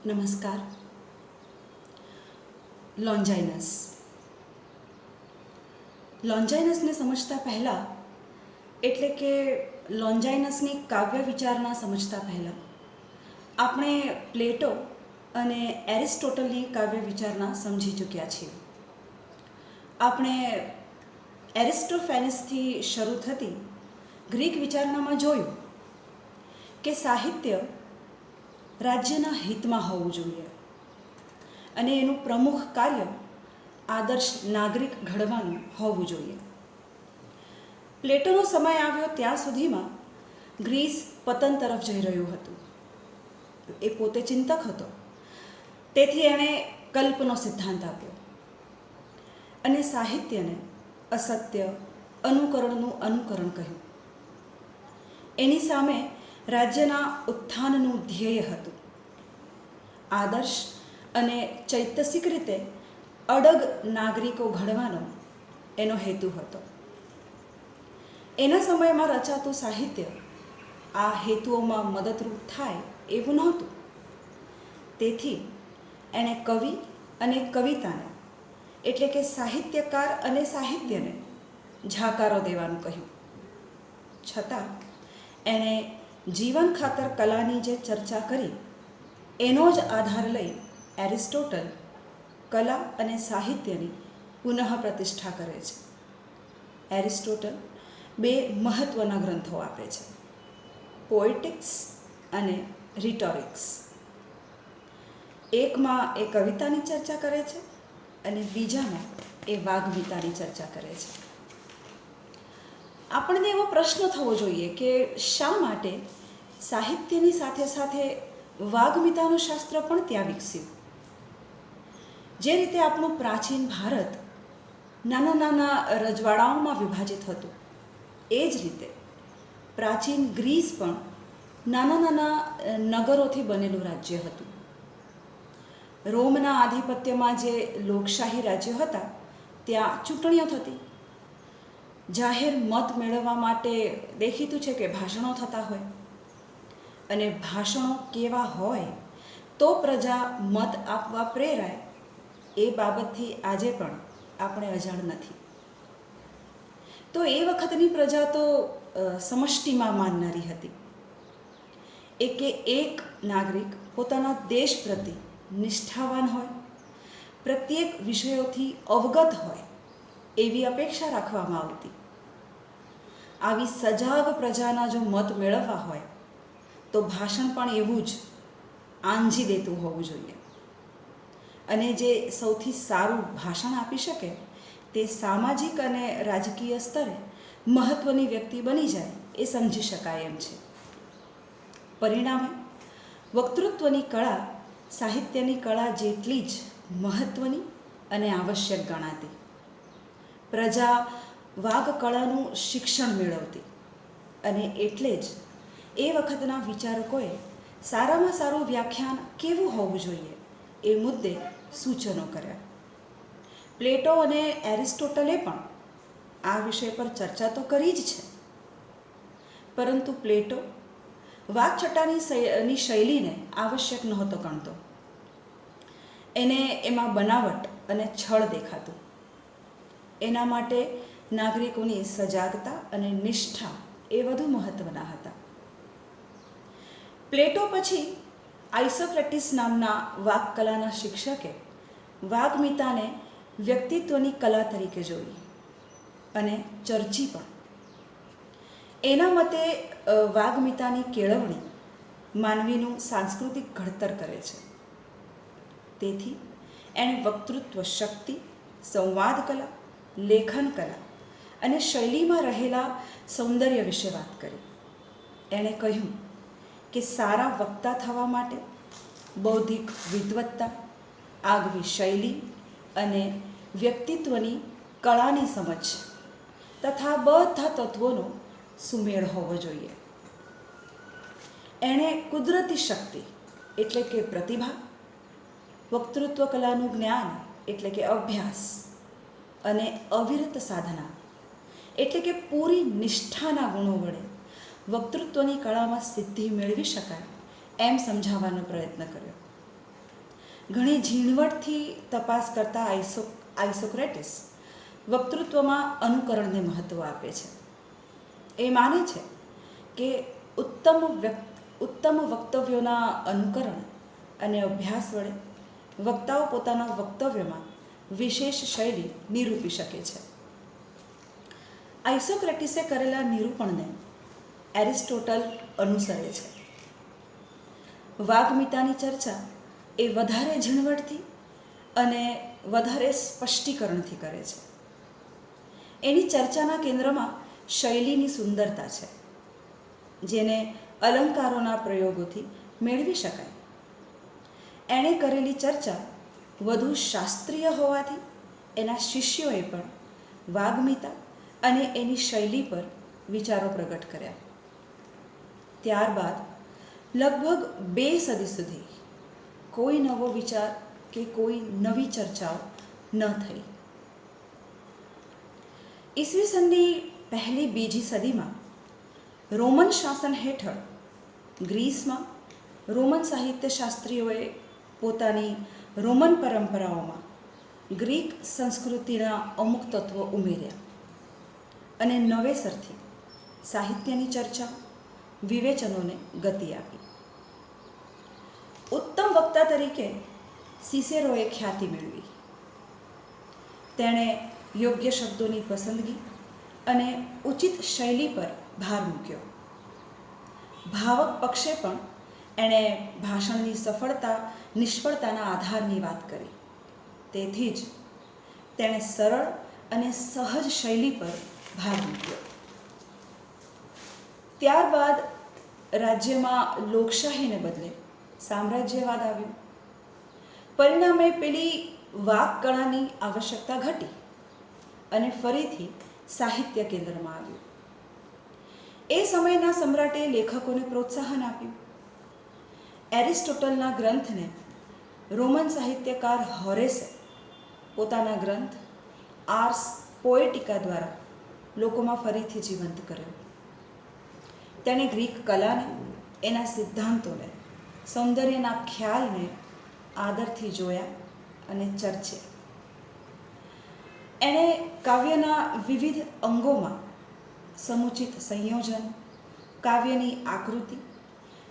નમસ્કાર. લોન્જાઇનસ. લોન્જાઇનસને સમજતા પહેલાં, એટલે કે લોન્જાઇનસની કાવ્ય વિચારણા સમજતા પહેલાં, આપણે પ્લેટો અને એરિસ્ટોટલની કાવ્ય વિચારણા સમજી ચૂક્યા છીએ. આપણે એરિસ્ટોફેનિસથી શરૂ થતી ગ્રીક વિચારણામાં જોયું કે સાહિત્ય રાજ્યના હિતમાં હોવું જોઈએ અને એનું પ્રમુખ કાર્ય આદર્શ નાગરિક ઘડવાનું હોવું જોઈએ. પ્લેટોનો સમય આવ્યો ત્યાં સુધીમાં ગ્રીસ પતન તરફ જઈ રહ્યું હતું. એ પોતે ચિંતક હતો, તેથી એણે કલ્પનો સિદ્ધાંત આપ્યો અને સાહિત્યને અસત્ય અનુકરણનું અનુકરણ કહ્યું. એની સામે રાજ્યના ઉત્થાનનું ધ્યેય હતું. આદર્શ અને ચૈતસિક રીતે અડગ નાગરિકો ઘડવાનો એનો હેતુ હતો. એના સમયમાં રચાતું સાહિત્ય આ હેતુઓમાં મદદરૂપ થાય એવું નહોતું. તેથી એણે કવિ અને કવિતાને, એટલે કે સાહિત્યકાર અને સાહિત્યને ઝાકારો દેવાનું કહ્યું. છતાં એણે જીવન ખાતર કલાની જે ચર્ચા કરી એનો જ આધાર લઈ એરિસ્ટોટલ કલા અને સાહિત્યની પુનઃ પ્રતિષ્ઠા કરે છે. એરિસ્ટોટલ બે મહત્ત્વના ગ્રંથો આપે છે, પોએટિક્સ અને રિટોરિક્સ. એકમાં એ કવિતાની ચર્ચા કરે છે અને બીજામાં એ વાગ્મીતાની ચર્ચા કરે છે. આપણને એવો પ્રશ્ન થવો જોઈએ કે શા માટે સાહિત્યની સાથે સાથે વાગ્મીતાનું શાસ્ત્ર પણ ત્યાં વિકસ્યું. જે રીતે આપણું પ્રાચીન ભારત નાના નાના રજવાડાઓમાં વિભાજિત હતું, એ જ રીતે પ્રાચીન ગ્રીસ પણ નાના નાના નગરોથી બનેલું રાજ્ય હતું. રોમના આધિપત્યમાં જે લોકશાહી રાજ્યો હતા ત્યાં ચૂંટણીઓ થતી. જાહેર મત મેળવવા માટે દેખીતું છે કે ભાષણો થતા હોય, અને ભાષણો કેવા હોય તો પ્રજા મત આપવા પ્રેરાય એ બાબતથી આજે પણ આપણે અજાણ નથી. તો એ વખતની પ્રજા તો સમષ્ટિમાં માનનારી હતી. એકે એક નાગરિક પોતાના દેશ પ્રતિ નિષ્ઠાવાન હોય, પ્રત્યેક વિષયોથી અવગત હોય એવી અપેક્ષા રાખવામાં આવતી. આવી સજાગ પ્રજાના જો મત મેળવવા હોય તો ભાષણ પણ એવું જ આંજી દેતું હોવું જોઈએ. અને જે સૌથી સારું ભાષણ આપી શકે તે સામાજિક અને રાજકીય સ્તરે મહત્ત્વની વ્યક્તિ બની જાય એ સમજી શકાય એમ છે. પરિણામે વક્તૃત્વની કળા સાહિત્યની કળા જેટલી જ મહત્ત્વની અને આવશ્યક ગણાતી. પ્રજા વાગકળાનું શિક્ષણ મેળવતી અને એટલે જ એ વખતના વિચારકોએ સારામાં સારું વ્યાખ્યાન કેવું હોવું જોઈએ એ મુદ્દે સૂચનો કર્યા. પ્લેટો અને એરિસ્ટોટલે પણ આ વિષય પર ચર્ચા તો કરી જ છે, પરંતુ પ્લેટો વાકછટાની શૈલીને આવશ્યક નહોતો ગણતો. એને એમાં બનાવટ અને છળ દેખાતું. એના માટે નાગરિકોની સજાગતા અને નિષ્ઠા એ વધુ મહત્ત્વના હતા. પ્લેટો પછી આઇસોક્રેટિસ નામના વાકકલાના શિક્ષકે વાગ્મીતાને વ્યક્તિત્વની કલા તરીકે જોઈ અને ચર્ચી પણ. એના મતે વાગ્મીતાની કેળવણી માનવીનું સાંસ્કૃતિક ઘડતર કરે છે. તેથી એણે વક્તૃત્વ શક્તિ, સંવાદ કલા, લેખન કલા અને શૈલીમાં રહેલા સૌંદર્ય વિશે વાત કરી. એણે કહ્યું કે સારા વક્તા થવા માટે બૌદ્ધિક વિદ્વત્તા, આગવી શૈલી અને વ્યક્તિત્વની કળાની સમજ તથા બધા તત્વોનો સુમેળ હોવો જોઈએ. એણે કુદરતી શક્તિ એટલે કે પ્રતિભા, વક્તૃત્વ કલાનું જ્ઞાન એટલે કે અભ્યાસ અને અવિરત સાધના એટલે કે પૂરી નિષ્ઠાના ગુણો વડે વક્તૃત્વની કળામાં સિદ્ધિ મેળવી શકાય એમ સમજાવવાનો પ્રયત્ન કર્યો. ઘણી ઝીણવટથી તપાસ કરતા આઇસોક્રેટિસ વક્તૃત્વમાં અનુકરણને મહત્ત્વ આપે છે. એ માને છે કે ઉત્તમ વક્તવ્યોના અનુકરણ અને અભ્યાસ વડે વક્તાઓ પોતાના વક્તવ્યમાં વિશેષ શૈલી નિરૂપી શકે છે. આઇસોક્રેટિસે કરેલા નિરૂપણને એરિસ્ટોટલ અનુસરે છે. વાગ્મિતાની ચર્ચા એ વધારે ઝીણવટથી અને વધારે સ્પષ્ટીકરણથી કરે છે. એની ચર્ચાના કેન્દ્રમાં શૈલીની સુંદરતા છે, જેને અલંકારોના પ્રયોગોથી મેળવી શકાય. એણે કરેલી ચર્ચા વધુ શાસ્ત્રીય હોવાથી એના શિષ્યોએ પણ વાગ્મિતા અને એની શૈલી પર વિચારો પ્રગટ કર્યા. ત્યારબાદ લગભગ 2 સદી સુધી કોઈ નવો વિચાર કે કોઈ નવી ચર્ચાઓ ન થઈ. ઈસવીસનની પહેલી બીજી સદીમાં રોમન શાસન હેઠળ ગ્રીસમાં રોમન સાહિત્યશાસ્ત્રીઓએ પોતાની રોમન પરંપરાઓમાં ગ્રીક સંસ્કૃતિના અમુક તત્વો ઉમેર્યા અને નવેસરથી સાહિત્યની ચર્ચા વિવેચનોને ગતિ આપી. ઉત્તમ વક્તા તરીકે સિસેરોએ ખ્યાતિ મેળવી. તેણે યોગ્ય શબ્દોની પસંદગી અને ઉચિત શૈલી પર ભાર મૂક્યો. ભાવક પક્ષે પણ એણે ભાષણની સફળતા નિષ્ફળતાના આધારની વાત કરી. તેથી જ તેણે સરળ અને સહજ શૈલી પર ભાર મૂક્યો. ત્યારબાદ રાજ્યમાં લોકશાહીને બદલે સામ્રાજ્યવાદ આવ્યો. પરિણામે પેલી વાક્કળાની આવશ્યકતા ઘટી અને ફરીથી સાહિત્ય કેન્દ્રમાં આવ્યું. એ સમયના સમ્રાટે લેખકોને પ્રોત્સાહન આપ્યું. એરિસ્ટોટલના ગ્રંથને રોમન સાહિત્યકાર હોરેસે પોતાના ગ્રંથ આર્સ પોએટિકા દ્વારા લોકોમાં ફરીથી જીવંત કર્યો. તેણે ગ્રીક કલાને, એના સિદ્ધાંતોને, સૌંદર્યના ખ્યાલને આદરથી જોયા અને ચર્ચ્યા. એણે કાવ્યના વિવિધ અંગોમાં સમુચિત સંયોજન, કાવ્યની આકૃતિ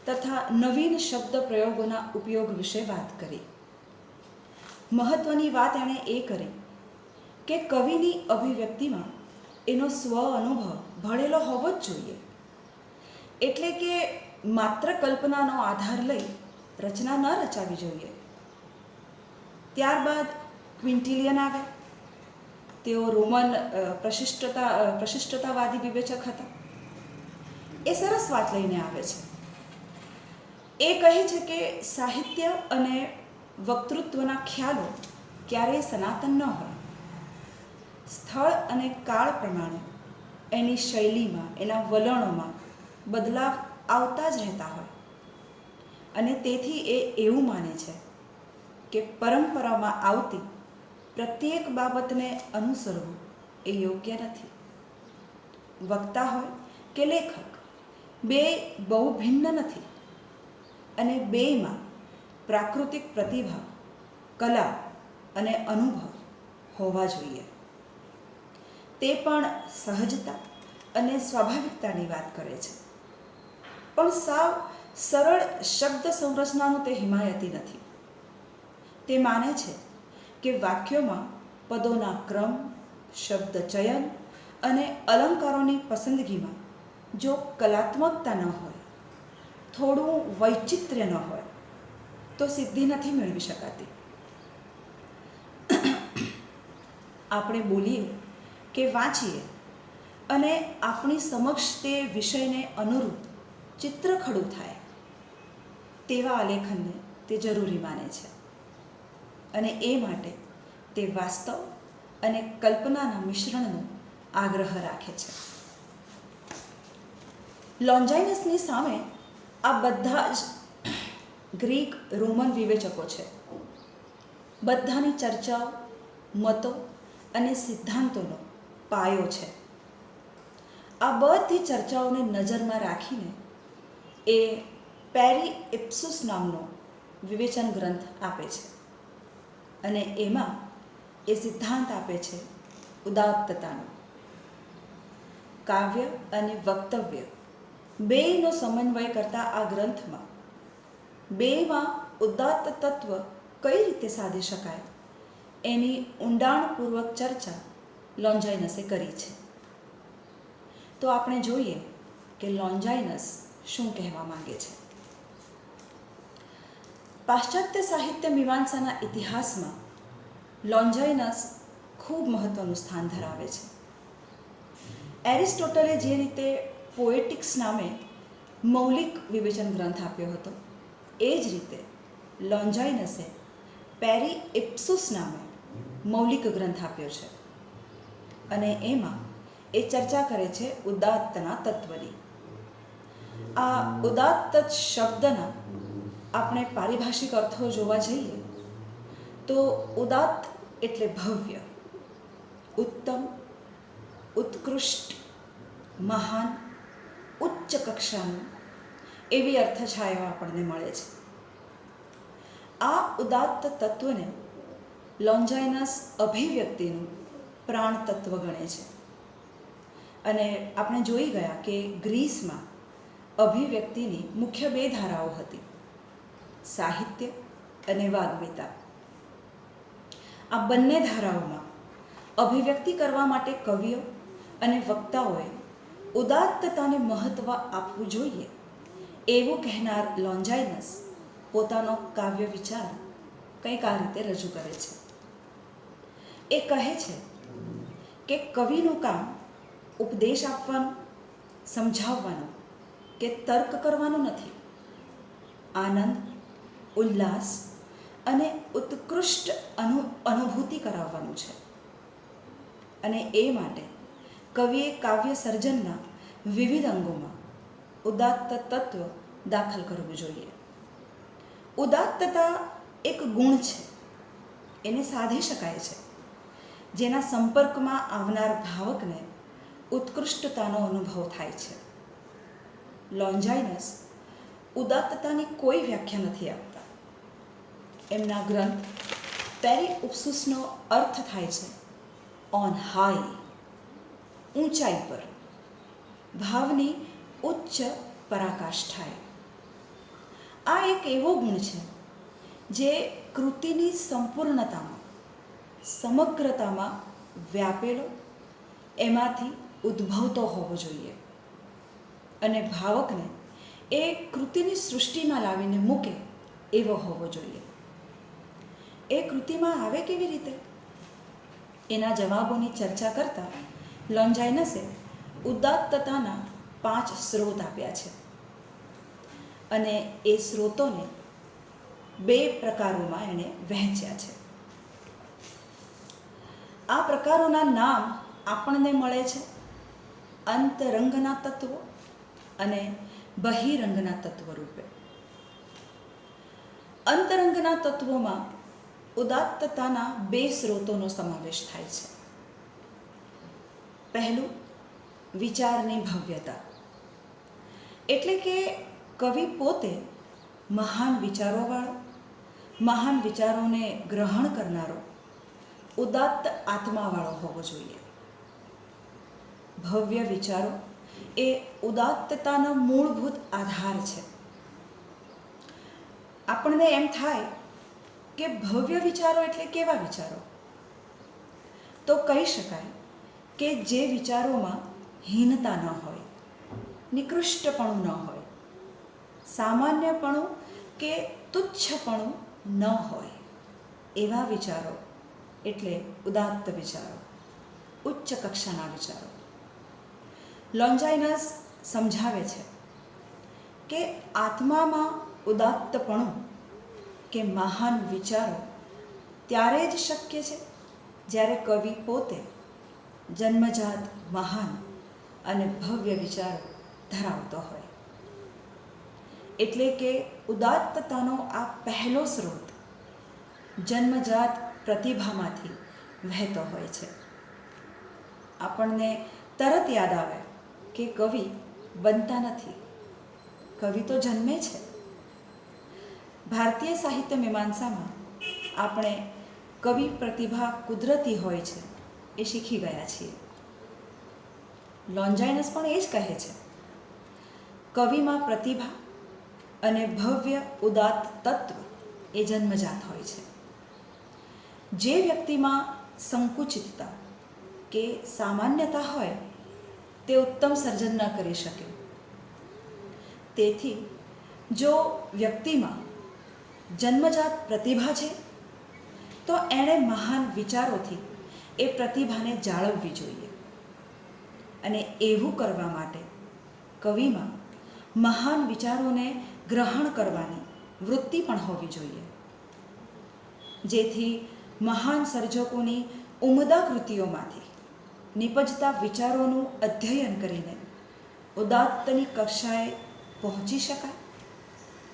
તથા નવીન શબ્દ પ્રયોગોના ઉપયોગ વિશે વાત કરી. મહત્વની વાત એણે એ કરી કે કવિની અભિવ્યક્તિમાં એનો સ્વ અનુભવ ભળેલો હોવો જ જોઈએ. એટલે કે માત્ર કલ્પનાનો આધાર લઈ રચના ન રચાવી જોઈએ. ત્યારબાદ ક્વિન્ટિલિયન આવ્યા. તેઓ રોમન પ્રશિષ્ટતાવાદી વિવેચક હતા. એ સરસ વાત લઈને આવે છે. એ કહે છે કે સાહિત્ય અને વક્તૃત્વના ખ્યાલો ક્યારેય સનાતન ન હોય. સ્થળ અને કાળ પ્રમાણે એની શૈલીમાં, એના વલણોમાં બદલાવ આવતા જ રહેતા હોય. અને તેથી એ એવું માને છે કે પરંપરામાં આવતી પ્રત્યેક બાબતને અનુસરવું એ યોગ્ય નથી. વક્તા હોય કે લેખક, બે બહુ ભિન્ન નથી અને બેયમાં પ્રાકૃતિક પ્રતિભા, કલા અને અનુભવ હોવા જોઈએ. તે પણ સહજતા અને સ્વાભાવિકતાની વાત કરે છે. પણ સાવ સરળ શબ્દ સંરચનાનું તે હિમાયતી નથી. તે માને છે કે વાક્યોમાં પદોના ક્રમ, શબ્દ ચયન અને અલંકારોની પસંદગીમાં જો કલાત્મકતા ન હોય, થોડું વૈચિત્ર્ય ન હોય, તો સિદ્ધિ નથી મેળવી શકાતી. આપણે બોલીએ કે વાંચીએ અને આપણી સમક્ષ તે વિષયને અનુરૂપ ચિત્ર ખડું થાય તેવા આલેખનને તે જરૂરી માને છે. અને એ માટે તે વાસ્તવ અને કલ્પનાના મિશ્રણનો આગ્રહ રાખે છે. લોન્જાઇનસની સામે આ બધા જ ગ્રીક રોમન વિવેચકો છે. બધાની ચર્ચાઓ, મતો અને સિદ્ધાંતોનો પાયો છે. આ બધી ચર્ચાઓને નજરમાં રાખીને એ પેરી ઇપ્સુસ નામનો વિવેચન ગ્રંથ આપે છે. અને એમાં એ સિદ્ધાંત આપે છે ઉદાત્તતાનો. કાવ્ય અને વક્તવ્ય બેયનો સમન્વય કરતા આ ગ્રંથમાં બેમાં ઉદાત્ત તત્વ કઈ રીતે સાધી શકાય એની ઊંડાણપૂર્વક ચર્ચા લોન્જાઇનસે કરી છે. તો આપણે જોઈએ કે લોન્જાઇનસ શું કહેવા માંગે છે. પાશ્ચાત્ય સાહિત્ય મીમાંસાના ઇતિહાસમાં લોન્જાઇનસ ખૂબ મહત્ત્વનું સ્થાન ધરાવે છે. એરિસ્ટોટલે જે રીતે પોએટિક્સ નામે મૌલિક વિવેચન ગ્રંથ આપ્યો હતો, એ જ રીતે લોન્જાઇનસે પેરી ઇપ્સુસ નામે મૌલિક ગ્રંથ આપ્યો છે અને એમાં એ ચર્ચા કરે છે ઉદાત્તના તત્વની. આ ઉદાત્ત શબ્દના આપણે પારિભાષિક અર્થો જોવા જઈએ તો ઉદાત્ત એટલે ભવ્ય, ઉત્તમ, ઉત્કૃષ્ટ, મહાન, ઉચ્ચ કક્ષાનું એવી અર્થછાયા આપણને મળે છે. આ ઉદાત્ત તત્વને લોન્જાઇનસ અભિવ્યક્તિનું પ્રાણ તત્વ ગણે છે અને આપણે જોઈ ગયા કે ગ્રીસમાં અભિવ્યક્તિની મુખ્ય બે ધારાઓ હતી, સાહિત્ય અને વાગ્મિતા. આ બંને ધારાઓમાં અભિવ્યક્તિ કરવા માટે કવિઓ અને વક્તાઓએ ઉદાત્તતાને મહત્ત્વ આપવું જોઈએ એવું કહેનાર લોન્જાઇનસ પોતાનો કાવ્ય વિચાર કંઈક આ રીતે રજૂ કરે છે. એ કહે છે કે કવિનું કામ ઉપદેશ આપવાનું, સમજાવવાનું કે તર્ક કરવાનું નથી. આનંદ, ઉલ્લાસ અને ઉત્કૃષ્ટ અનુભૂતિ કરાવવાનું છે અને એ માટે કવિએ કાવ્ય સર્જનના વિવિધ અંગોમાં ઉદાત્ત તત્વ દાખલ કરવું જોઈએ. ઉદાત્તતા એક ગુણ છે, એને સાધી શકાય છે, જેના સંપર્કમાં આવનાર ભાવકને ઉત્કૃષ્ટતાનો અનુભવ થાય છે. લોન્જાઇનસ ઉદાત્તતાની કોઈ વ્યાખ્યા નથી આપતા. એમના ગ્રંથ પેરી ઇપ્સુસનો અર્થ થાય છે ઓન હાઈ, ઊંચાઈ પર, ભાવની ઉચ્ચ પરાકાષ્ઠાએ. આ એક એવો ગુણ છે જે કૃતિની સંપૂર્ણતામાં, સમગ્રતામાં વ્યાપેલો, એમાંથી ઉદ્ભવતો હોવો જોઈએ અને ભાવકને એ કૃતિની સૃષ્ટિમાં લાવીને મૂકે એવો હોવો જોઈએ. એ કૃતિમાં આવે કેવી રીતે? એના જવાબોની ચર્ચા કરતા લોન્જાઇનસે ઉદાત્તતાના 5 સ્ત્રોત આપ્યા છે અને એ સ્ત્રોતોને 2 પ્રકારોમાં એણે વહેંચ્યા છે. આ પ્રકારોના નામ આપણને મળે છે અંતરંગના તત્વો અને બહિરંગના તત્વ રૂપે. અંતરંગના તત્વોમાં ઉદાત્તતાના 2 સ્ત્રોતોનો સમાવેશ થાય છે. પહેલું, વિચારની ભવ્યતા, એટલે કે કવિ પોતે મહાન વિચારોવાળો, મહાન વિચારોને ગ્રહણ કરનારો ઉદાત્ત આત્માવાળો હોવો જોઈએ. ભવ્ય વિચારો એ ઉદાત્તતાનો મૂળભૂત આધાર છે. આપણને એમ થાય કે ભવ્ય વિચારો એટલે કેવા વિચારો? તો કહી શકાય કે જે વિચારોમાં હીનતા ન હોય, નિકૃષ્ટપણું ન હોય, સામાન્યપણું કે તુચ્છપણું ન હોય, એવા વિચારો એટલે ઉદાત્ત વિચારો, ઉચ્ચ કક્ષાના વિચારો. લોન્જાઇનસ સમજાવે છે કે આત્મામાં ઉદાત્તપણું કે મહાન વિચારો ત્યારે જ શક્ય છે જ્યારે કવિ પોતે જન્મજાત મહાન અને ભવ્ય વિચારો ધરાવતો હોય. એટલે કે ઉદાત્તતાનો આ પહેલો સ્ત્રોત જન્મજાત પ્રતિભામાંથી વહેતો હોય છે. આપણને તરત યાદ આવે કે કવિ બનતા નથી, કવિ તો જન્મે છે. ભારતીય સાહિત્ય મીમાંસામાં આપણે કવિ પ્રતિભા કુદરતી હોય છે એ શીખી ગયા છીએ. લોન્જાઇનસ પણ એ જ કહે છે. કવિમાં પ્રતિભા અને ભવ્ય ઉદાત્ત તત્વ એ જન્મજાત હોય છે. જે વ્યક્તિમાં સંકુચિતતા કે સામાન્યતા હોય તે ઉત્તમ સર્જન ન કરી શકે. તેથી જો વ્યક્તિમાં જન્મજાત પ્રતિભા છે તો એણે મહાન વિચારોથી એ પ્રતિભાને જાળવવી જોઈએ. અને એવું કરવા માટે કવિમાં મહાન વિચારોને ગ્રહણ કરવાની વૃત્તિ પણ હોવી જોઈએ, જેથી મહાન સર્જકોની ઉમદા કૃતિઓમાંથી નિપજતા વિચારોનું અધ્યયન કરીને ઉદાત્તની કક્ષાએ પહોંચી શકાય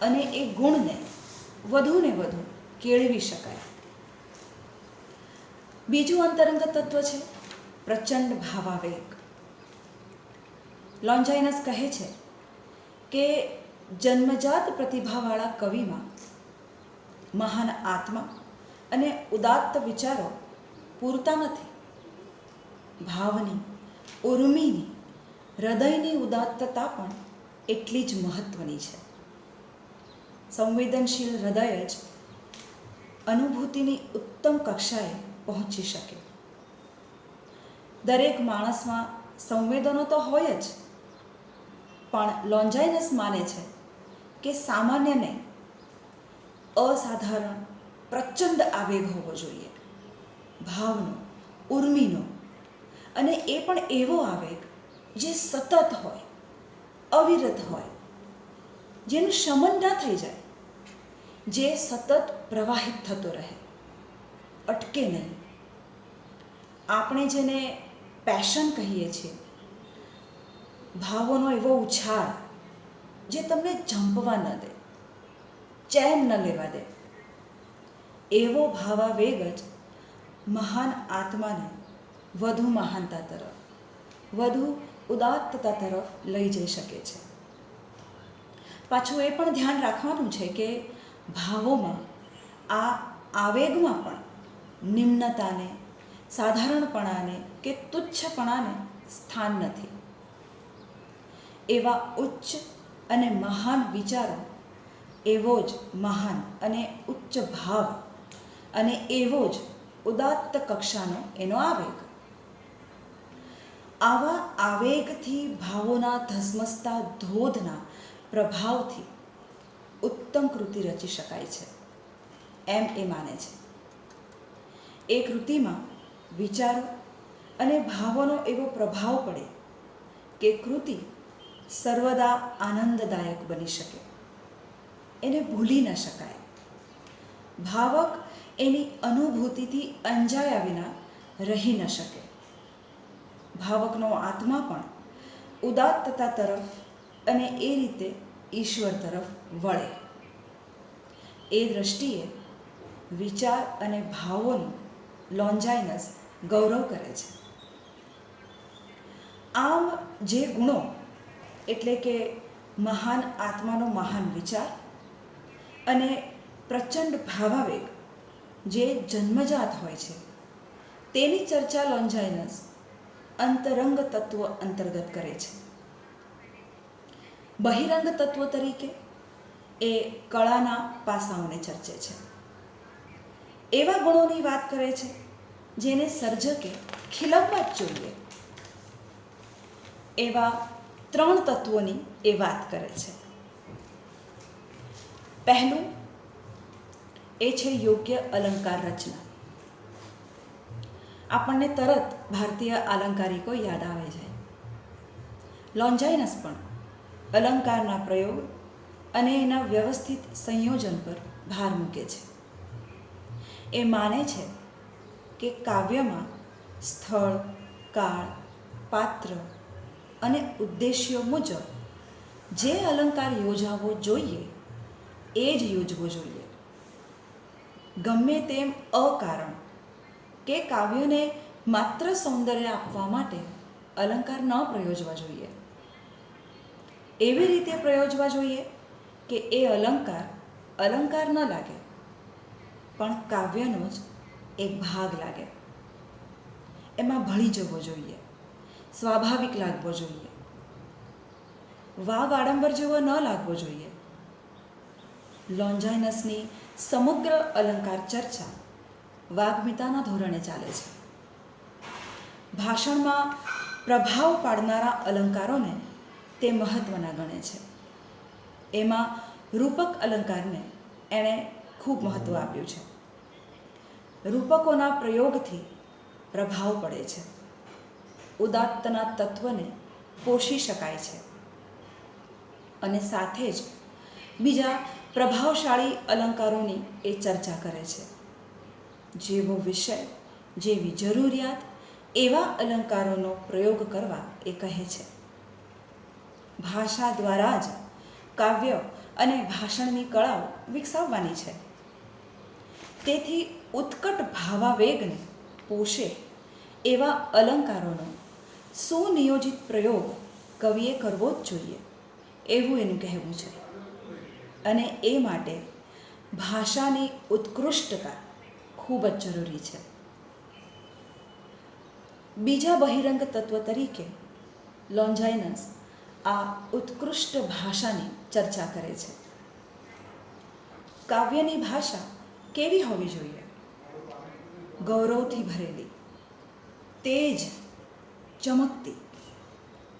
અને એ ગુણને વધુને વધુ કેળવી શકાય. બીજું અંતરંગ તત્વ છે પ્રચંડ ભાવાવેગ. લોન્જાઇનસ કહે છે કે જન્મજાત પ્રતિભાવાળા કવિમાં મહાન આત્મા અને ઉદાત્ત વિચારો પૂરતા નથી. ભાવની, ઉર્મિની, હૃદયની ઉદાત્તતા પણ એટલી જ મહત્ત્વની છે. સંવેદનશીલ હૃદય જ અનુભૂતિની ઉત્તમ કક્ષાએ પહોંચી શકે. દરેક માણસમાં સંવેદનો તો હોય જ, પણ લોન્જાઇનસ માને છે કે સામાન્ય નહીં, અસાધારણ પ્રચંડ આવેગ હોવો જોઈએ. ભાવનો, ઉર્મિનો, અને એ પણ એવો આવેગ જે સતત હોય, અવિરત હોય, જેનું શમન ન થઈ જાય, જે સતત પ્રવાહિત થતો રહે, અટકે નહીં. આપણે જેને પેશન કહીએ છીએ, ભાવોનો એવો ઉછાળ જે તમને ઝંપવા ન દે, ચેન ન લેવા દે, એવો ભાવાવેગ જ મહાન આત્માને વધુ મહાનતા તરફ, વધુ ઉદાત્તતા તરફ લઈ જઈ શકે છે. પાછું એ પણ ધ્યાન રાખવાનું છે કે ભાવોમાં, આ આવેગમાં પણ નિમ્નતાને, સાધારણપણાને કે તુચ્છપણાને સ્થાન નથી. એવા ઉચ્ચ અને મહાન વિચારો, એવો જ મહાન અને ઉચ્ચ ભાવ અને એવો જ ઉદાત્ત કક્ષાનો એનો આવેગ. આવા આવેગથી, ભાવોના ધસમસતા ધોધના પ્રભાવથી ઉત્તમ કૃતિ રચી શકાય છે, એમ એ માને છે. એ કૃતિમાં વિચારો અને ભાવોનો એવો પ્રભાવ પડે કે કૃતિ સર્વદા આનંદદાયક બની શકે, એને ભૂલી ન શકાય. ભાવક એની અનુભૂતિથી અંજાયા વિના રહી ન શકે. ભાવકનો આત્મા પણ ઉદાત્તતા તરફ અને એ રીતે ઈશ્વર તરફ વળે. એ દૃષ્ટિએ વિચાર અને ભાવોનું લોન્જાઇનસ ગૌરવ કરે છે. આમ જે ગુણો, એટલે કે મહાન આત્માનો મહાન વિચાર અને પ્રચંડ ભાવાવેગ જે જન્મજાત હોય છે, તેની ચર્ચા લોન્જાઇનસ અંતરંગ તત્વ અંતર્ગત કરે છે. બહિરંગ તત્વ તરીકે એ કળાના પાસાઓને ચર્ચે છે. એવા ગુણોની વાત કરે છે જેને સર્જકે ખીલવવા જ જોઈએ. એવા 3 તત્વોની એ વાત કરે છે. પહેલું એ છે યોગ્ય અલંકાર રચના. આપણને તરત ભારતીય આલંકારિકો યાદ આવે છે. લોન્જાઇનસ પણ અલંકારના પ્રયોગ અને એના વ્યવસ્થિત સંયોજન પર ભાર મૂકે છે. એ માને છે કે કાવ્યમાં સ્થળ, કાળ, પાત્ર અને ઉદ્દેશ્યો મુજબ જે અલંકાર યોજાવો જોઈએ એ જ યોજવો જોઈએ. ગમે તેમ અકારણ કે કાવ્યને માત્ર સૌંદર્ય આપવા માટે અલંકાર ન પ્રયોજવા જોઈએ. એવી રીતે પ્રયોજવા જોઈએ કે એ અલંકાર અલંકાર ન લાગે, પણ કાવ્યનો જ એક ભાગ લાગે, એમાં ભળી જવો જોઈએ, સ્વાભાવિક લાગવો જોઈએ, વાગ આડંબર જેવો ન લાગવો જોઈએ. લોન્જાઇનસની સમગ્ર અલંકાર ચર્ચા વાગ્મિતાના ધોરણે ચાલે છે. ભાષણમાં પ્રભાવ પાડનારા અલંકારોને તે મહત્ત્વના ગણે છે. એમાં રૂપક અલંકારને એણે ખૂબ મહત્ત્વ આપ્યું છે. રૂપકોના પ્રયોગથી પ્રભાવ પડે છે, ઉદાત્તના તત્વને પોષી શકાય છે અને સાથે જ બીજા પ્રભાવશાળી અલંકારોની એ ચર્ચા કરે છે. જેવો વિષય, જેવી જરૂરિયાત, એવા અલંકારોનો પ્રયોગ કરવા એ કહે છે. ભાષા દ્વારા જ કાવ્ય અને ભાષણની કળાઓ વિકસાવવાની છે. તેથી ઉત્કટ ભાવાવેગને પોષે એવા અલંકારોનો સુનિયોજિત પ્રયોગ કવિએ કરવો જ જોઈએ, એવું એનું કહેવું છે. અને એ માટે ભાષાની ઉત્કૃષ્ટતા ખૂબ જ જરૂરી છે. બીજા બહિરંગ તત્વ તરીકે લોન્જાઇનસ આ ઉત્કૃષ્ટ ભાષાની ચર્ચા કરે છે. કાવ્યની ભાષા કેવી હોવી જોઈએ? ગૌરવથી ભરેલી, તેજ, ચમકતી,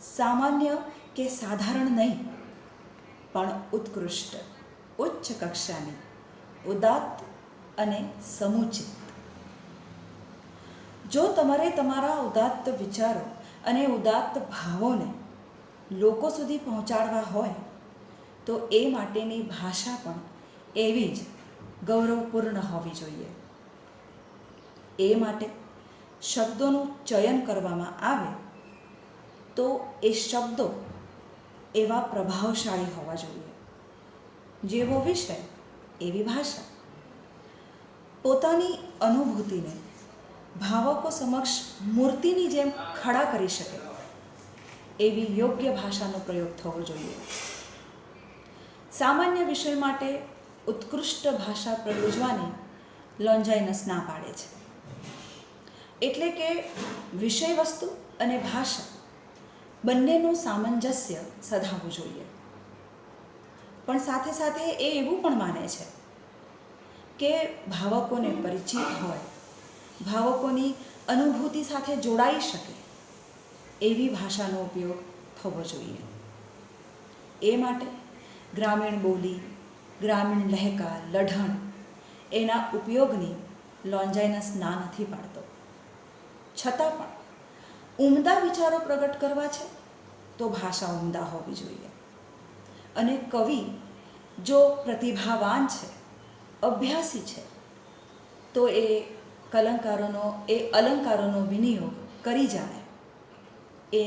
સામાન્ય કે સાધારણ નહીં, પણ ઉત્કૃષ્ટ, ઉચ્ચ કક્ષાની, ઉદાત્ત અને સમુચિત. જો તમારે તમારા ઉદાત્ત વિચારો અને ઉદાત્ત ભાવોને લોકો સુધી પહોંચાડવા હોય તો એ માટેની ભાષા પણ એવી જ ગૌરવપૂર્ણ હોવી જોઈએ. એ માટે શબ્દોનું ચયન કરવામાં આવે તો એ શબ્દો એવા પ્રભાવશાળી હોવા જોઈએ. જેવો વિષય, એવી ભાષા. પોતાની અનુભૂતિને ભાવકો સમક્ષ મૂર્તિની જેમ ખડા કરી શકે એવી યોગ્ય ભાષાનો પ્રયોગ થવો જોઈએ. સામાન્ય વિષય માટે ઉત્કૃષ્ટ ભાષા પ્રયોજવાની લોન્જાઇનસ ના પાડે છે. એટલે કે વિષય વસ્તુ અને ભાષા બંનેનું સામંજસ્ય સધાવવું જોઈએ. પણ સાથે સાથે એ એવું પણ માને છે કે ભાવકોને પરિચિત હોય, ભાવકોની અનુભૂતિ સાથે જોડાઈ શકે એવી ભાષાનો ઉપયોગ થવો જોઈએ. એ માટે ગ્રામીણ બોલી, ગ્રામીણ લહેકા, લઢણ એના ઉપયોગની લોન્જાઇનસ ના નથી પાડતો. છતાં પણ ઉમદા વિચારો પ્રગટ કરવા છે તો ભાષા ઉમદા હોવી જોઈએ. અને કવિ જો પ્રતિભાવાન છે, અભ્યાસી છે, તો એ અલંકારોનો વિનિયોગ કરી જાણે એ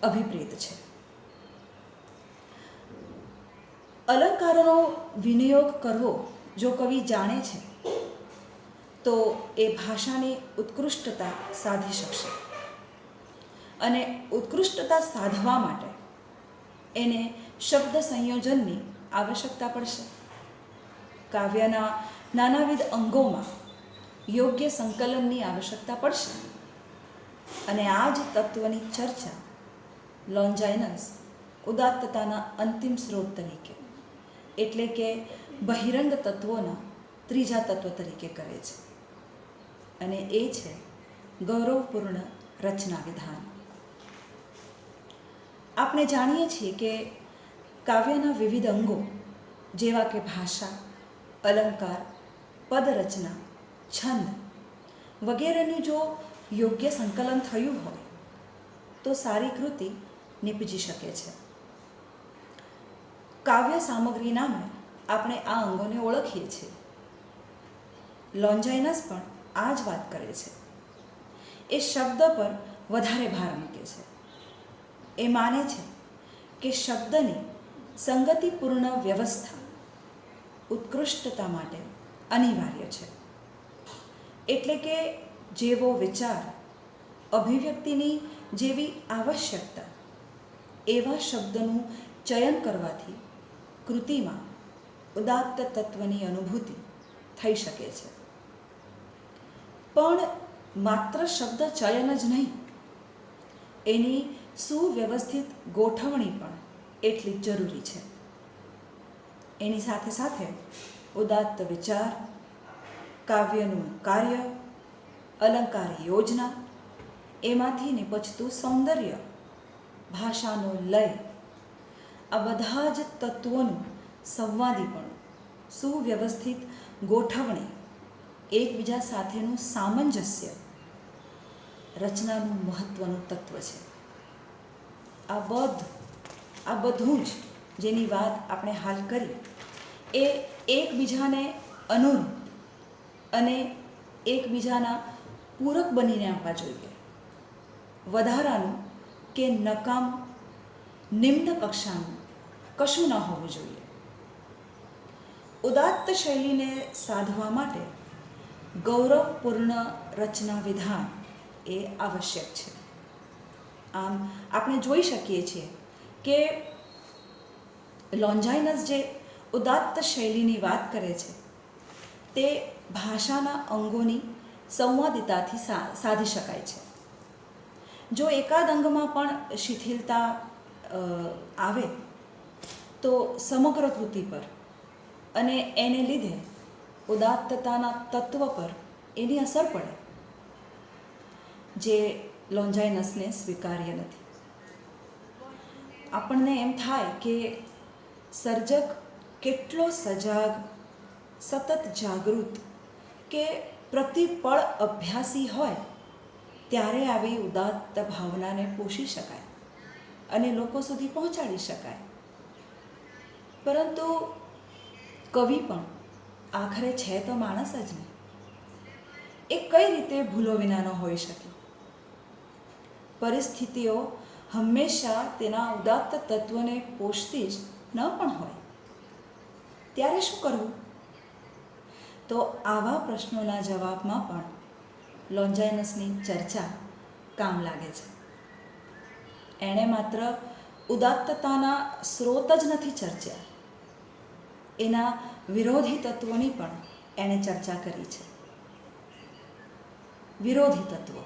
અભિપ્રેત છે. અલંકારોનો વિનિયોગ કરવો જો કવિ જાણે છે તો એ ભાષાની ઉત્કૃષ્ટતા સાધી શકશે. અને ઉત્કૃષ્ટતા સાધવા માટે એને શબ્દ સંયોજનની આવશ્યકતા પડશે. કાવ્યના નાનાવિધ અંગોમાં યોગ્ય સંકલનની આવશ્યકતા પડશે. અને આ જ તત્વની ચર્ચા લોન્જાઇનસ ઉદાત્તતાના અંતિમ સ્ત્રોત તરીકે, એટલે કે બહિરંગ તત્વોના ત્રીજા તત્વ તરીકે કરે છે. અને એ છે ગૌરવપૂર્ણ રચના વિધાન. આપણે જાણીએ છીએ કે કાવ્યના વિવિધ અંગો જેવા કે ભાષા, અલંકાર, પદરચના, છંદ વગેરેનું જો યોગ્ય સંકલન થયું હોય તો સારી કૃતિ નીપજી શકે છે. કાવ્ય સામગ્રી નામે આપણે આ અંગોને ઓળખીએ છીએ. લોન્જાઇનસ પણ આ જ વાત કરે છે. એ શબ્દ પર વધારે ભાર મૂકે છે. એ માને છે કે શબ્દની સંગતિપૂર્ણ વ્યવસ્થા ઉત્કૃષ્ટતા માટે અનિવાર્ય છે. એટલે કે જેવો વિચાર, અભિવ્યક્તિની જેવી આવશ્યકતા, એવા શબ્દનું ચયન કરવાથી કૃતિમાં ઉદાત્ત તત્વની અનુભૂતિ થઈ શકે છે. પણ માત્ર શબ્દ ચયન જ નહીં, એની સુવ્યવસ્થિત ગોઠવણી પણ એટલી જ જરૂરી છે. એની સાથે સાથે ઉદાત્ત વિચાર, કાવ્યનું કાર્ય, અલંકાર યોજના, એમાંથી નિપજતું સૌંદર્ય, ભાષાનો લય, આ બધા જ તત્વોનું સંવાદીપણું, સુવ્યવસ્થિત ગોઠવણી, એકબીજા સાથેનું સામંજસ્ય રચનાનું મહત્ત્વનું તત્વ છે. આ બધું જ જેની વાત આપણે હાલ કરી એ એકબીજાને અનુરૂપ અને એકબીજાના પૂરક બનીને આવવા જોઈએ. વધારાનું કે નકામું, નિમ્ન કક્ષાનું કશું ન હોવું જોઈએ. ઉદાત્ત શૈલીને સાધવા માટે ગૌરવપૂર્ણ રચના વિધાન એ આવશ્યક છે. આમ આપણે જોઈ શકીએ છીએ કે લોન્જાઇનસ જે ઉદાત્ત શૈલીની વાત કરે છે તે ભાષાના અંગોની સંવાદિતાથી સાધી શકાય છે. જો એકાદ અંગમાં પણ શિથિલતા આવે તો સમગ્ર કૃતિ પર અને એને લીધે ઉદાત્તતાના તત્વ પર એની અસર પડે, જે લોન્જાઇનસને સ્વીકાર્ય નથી. આપણને એમ થાય કે સર્જક કેટલો સજાગ, સતત જાગૃત કે પ્રતિપળ અભ્યાસી હોય ત્યારે આવી ઉદાત્ત ભાવનાને પોષી શકાય અને લોકો સુધી પહોંચાડી શકાય. પરંતુ કવિ પણ આખરે છે તો માણસ જ નહીં. એ કઈ રીતે ભૂલો વિના ન હોઈ શકે? પરિસ્થિતિઓ હંમેશા તેના ઉદાત્ત તત્વને પોષતી જ ન પણ હોય. ત્યારે શું કરવું? તો આવા પ્રશ્નોના જવાબમાં પણ લોન્જાઇનસની ચર્ચા કામ લાગે છે. એણે માત્ર ઉદાત્તતાના સ્રોત જ નથી ચર્ચ્યા, એના વિરોધી તત્વોની પણ એણે ચર્ચા કરી છે. વિરોધી તત્વો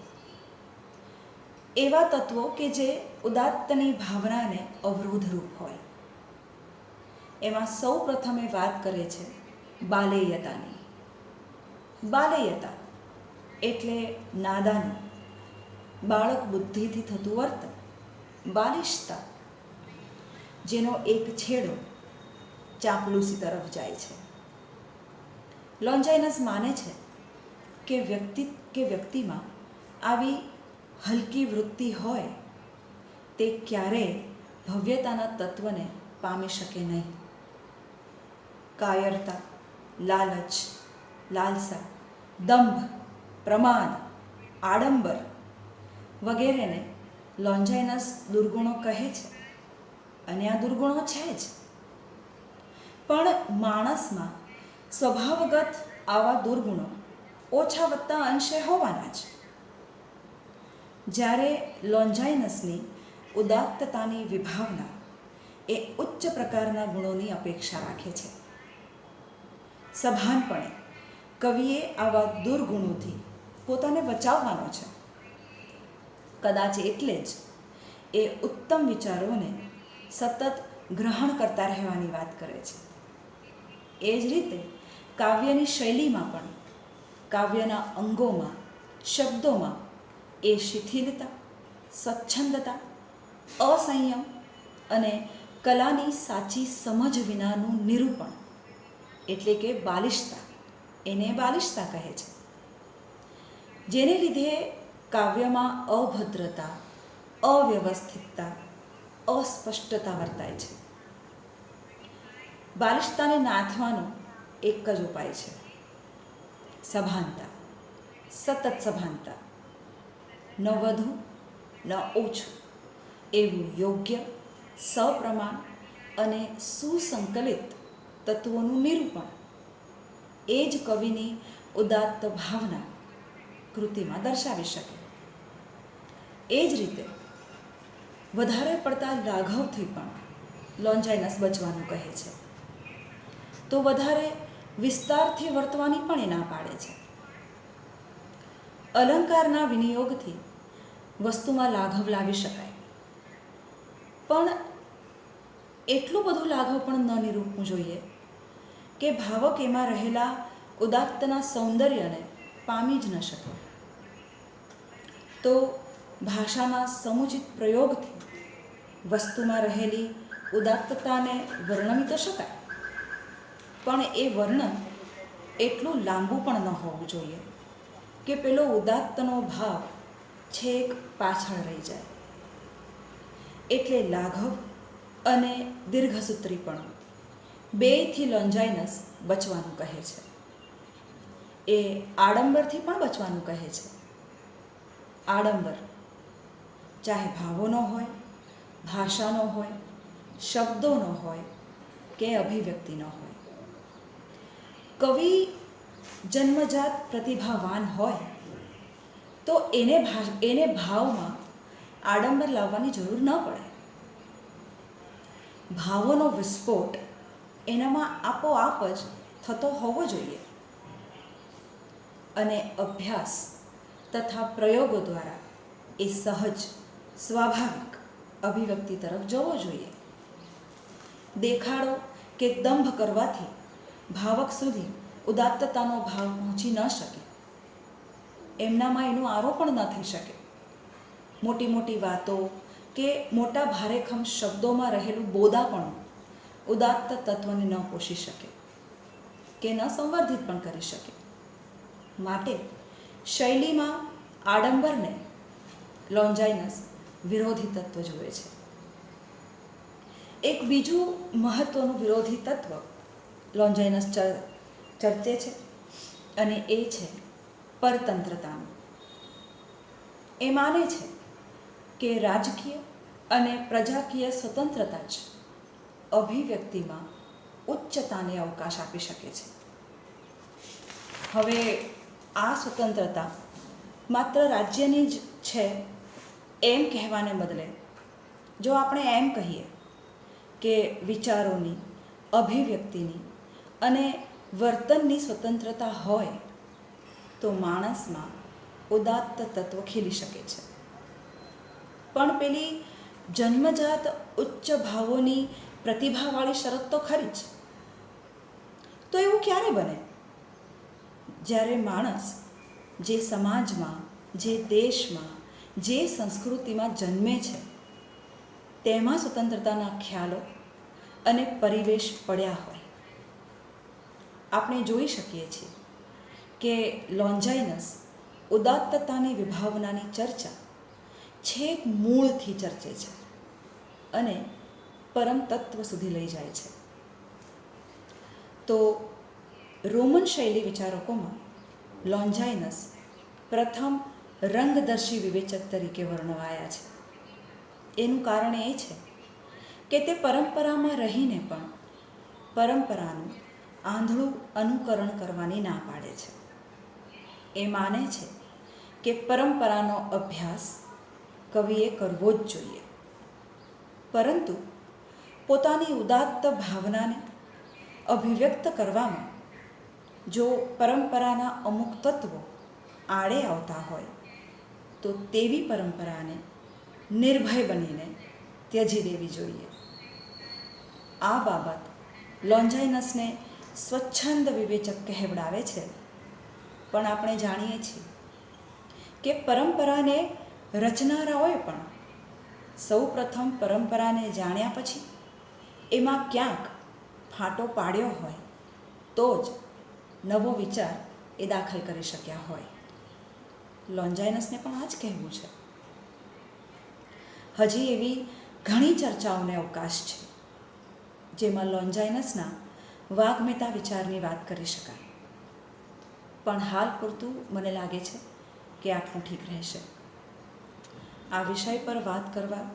એવા તત્વો કે જે ઉદાત્તની ભાવનાને અવરોધરૂપ હોય. એમાં સૌ પ્રથમે વાત કરે છે બાલેયતાની. બાલેયતા એટલે નાદાની, બાળક બુદ્ધિથી થતું વર્તન. બાલિશતા, જેનો એક છેડો ચાંપલૂસી તરફ જાય છે. લોન્જાઇનસ માને છે કે વ્યક્તિમાં આવી હલકી વૃત્તિ હોય તે ક્યારેય ભવ્યતાના તત્વને પામી શકે નહીં. કાયરતા, લાલચ, લાલસા, દંભ, પ્રમાદ, આડંબર વગેરેને લોન્જાઇનસ દુર્ગુણો કહે છે અને આ દુર્ગુણો છે જ. પણ માણસમાં સ્વભાવગત આવા દુર્ગુણો ઓછા વત્તા અંશે હોવાના જ. જ્યારે લોન્જાઇનસની ઉદાત્તતાની વિભાવના એ ઉચ્ચ પ્રકારના ગુણોની અપેક્ષા રાખે છે. સભાનપણે કવિએ આવા દુર્ગુણોથી પોતાને બચાવવાનો છે. કદાચ એટલે જ એ ઉત્તમ વિચારોને સતત ગ્રહણ કરતા રહેવાની વાત કરે છે. એ જ રીતે કાવ્યની શૈલીમાં પણ, કાવ્યના અંગોમાં, શબ્દોમાં એ શિથિલતા, સ્વચ્છંદતા, અસંયમ અને કલાની સાચી સમજ વિનાનું નિરૂપણ એટલે કે બાલિશતા, એને બાલિશતા કહે છે. જેને લીધે કાવ્યમાં અભદ્રતા, અવ્યવસ્થિતતા, અસ્પષ્ટતા વર્તાય છે. બાલિશતાને નાથવાનો એક જ ઉપાય છે સભાનતા, સતત સભાનતા. ન વધુ ન ઓછું એવું યોગ્ય, સપ્રમાણ અને સુસંકલિત તત્વોનું નિરૂપણ એ જ કવિની ઉદાત્ત ભાવના કૃતિમાં દર્શાવી શકે. એ જ રીતે વધારે પડતા લાઘવથી પણ લોન્જાઇનસ બચવાનું કહે છે, તો વધારે વિસ્તારથી વર્તવાની પણ એ ના પાડે છે. અલંકારના વિનિયોગથી વસ્તુમાં લાઘવ લાવી શકાય, પણ એટલું બધું લાઘવ પણ ન નિરૂપવું જોઈએ કે ભાવક એમાં રહેલા ઉદાત્તના સૌંદર્યને પામી જ ન શકે. તો ભાષાના સમુચિત પ્રયોગથી વસ્તુમાં રહેલી ઉદાત્તતાને વર્ણવી તો શકાય, પણ એ વર્ણન એટલું લાંબુ પણ ન હોવું જોઈએ કે પેલો ઉદાત્તનો ભાવ છેક પાછળ રહી જાય. એટલે લાઘવ અને દીર્ઘસૂત્રીપણું બેયથી લોન્જાઇનસ બચવાનું કહે છે. એ આડંબરથી પણ બચવાનું કહે છે. આડંબર ચાહે ભાવોનો હોય, ભાષાનો હોય, શબ્દોનો હોય કે અભિવ્યક્તિનો હોય. કવિ જન્મજાત પ્રતિભાવાન હોય તો એને ભાવમાં આડંબર લાવવાની જરૂર ન પડે. ભાવોનો વિસ્ફોટ એનામાં આપોઆપ જ થતો હોવો જોઈએ અને અભ્યાસ તથા પ્રયોગો દ્વારા એ સહજ સ્વાભાવિક અભિવ્યક્તિ તરફ જવો જોઈએ. દેખાડો કે દંભ કરવાથી ભાવક સુધી ઉદાત્તતાનો ભાવ પહોંચી ન શકે, એમનામાં એનું આરોપણ ન થઈ શકે. મોટી મોટી વાતો કે મોટા ભારેખમ શબ્દોમાં રહેલું બોદાપણું ઉદાત્ત તત્વને ન પોષી શકે કે ન સંવર્ધિત પણ કરી શકે. માટે શૈલીમાં આડંબરને લોન્જાઇનસ વિરોધી તત્વ જુએ છે. એક બીજું મહત્વનું વિરોધી તત્વ લોન્જાઇનસ ચર્ચે છે અને એ છે પરતંત્રતાનું. એ માને છે કે રાજકીય અને પ્રજાકીય સ્વતંત્રતા જ અભિવ્યક્તિમાં ઉચ્ચતાને અવકાશ આપી શકે છે. હવે આ સ્વતંત્રતા માત્ર રાજ્યની જ છે એમ કહેવાને બદલે જો આપણે એમ કહીએ કે વિચારોની, અભિવ્યક્તિની અને વર્તનની સ્વતંત્રતા હોય તો માણસમાં ઉદાત્ત તત્વ ખીલી શકે છે. પણ પેલી જન્મજાત ઉચ્ચ ભાવોની પ્રતિભાવાળી શરત તો ખરી જ. તો એવું ક્યારે બને? જ્યારે માણસ જે સમાજમાં, જે દેશમાં, જે સંસ્કૃતિમાં જન્મે છે તેમાં સ્વતંત્રતાના ખ્યાલો અને પરિવેશ પડ્યા હોય. આપણે જોઈ શકીએ છીએ કે લોન્જાઇનસ ઉદાત્તતાની વિભાવનાની ચર્ચા છેક મૂળથી ચર્ચે છે અને પરમ તત્વ સુધી લઈ જાય છે. તો રોમન શૈલી વિચારકોમાં લોન્જાઇનસ પ્રથમ રંગદર્શી વિવેચક તરીકે વર્ણવાયા છે. એનું કારણ એ છે કે તે પરંપરામાં રહીને પણ પરંપરાનું આંધળું અનુકરણ કરવાની ના પાડે છે. એ માને છે કે પરંપરાનો અભ્યાસ કવિએ કરવો જ જોઈએ, પરંતુ પોતાની ઉદાત્ત ભાવનાને અભિવ્યક્ત કરવામાં જો પરંપરાના અમુક તત્વો આડે આવતા હોય તો તેવી પરંપરાને નિર્ભય બનીને ત્યજી દેવી જોઈએ. આ બાબત લોન્જાઇનસને સ્વચ્છંદ વિવેચક કહેવડાવે છે. પણ આપણે જાણીએ છીએ કે પરંપરાને રચનારાઓએ પણ સૌ પ્રથમ પરંપરાને જાણ્યા પછી એમાં ક્યાંક ફાંટો પાડ્યો હોય તો જ નવો વિચાર એ દાખલ કરી શક્યા હોય. લોન્જાઇનસને પણ આ જ કહેવું છે. હજી એવી ઘણી ચર્ચાઓને અવકાશ છે જેમાં લોન્જાઇનસના વાગ્મેતા વિચારની વાત કરી શકાય, પણ હાલ પૂરતું મને લાગે છે કે આટલું ઠીક રહેશે. આ વિષય પર વાત કરવા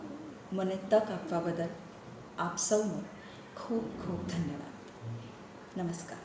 મને તક આપવા બદલ આપ સૌનો ખૂબ ખૂબ ધન્યવાદ. નમસ્કાર.